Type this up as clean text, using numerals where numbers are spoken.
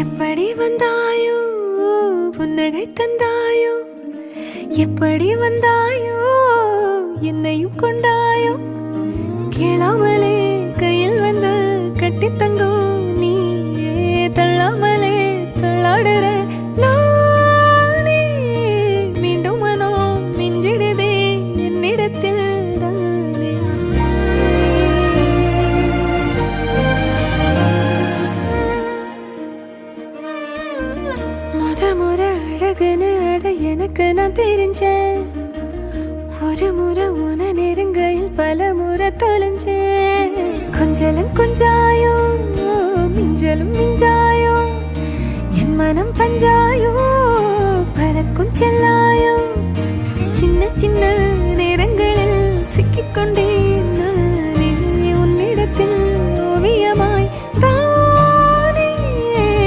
எப்படி வந்தாயோ புன்னகை தந்தாயோ எப்படி வந்தாயோ என்னையும் கொண்டாயோ கேளாமலே கையில் வந்து கட்டி தங்கோ நீ தள்ளாமலே தள்ளாடுற நானே மீண்டும் மனோ மிஞ்சிடுதே என்னிடத்தில் முறை அழகுன்னு அட எனக்கு நான் தெரிஞ்சேன் ஒரு முறை உன நெருங்கையில் பல முறை தொலைஞ்சேன் கொஞ்சலும் கொஞ்சாயோ மிஞ்சலும் மிஞ்சாயோ என் மனம் பஞ்சாயோ பறக்கும் செல்லாயோ சின்ன சின்ன நேரங்களில் சிக்கிக்கொண்டே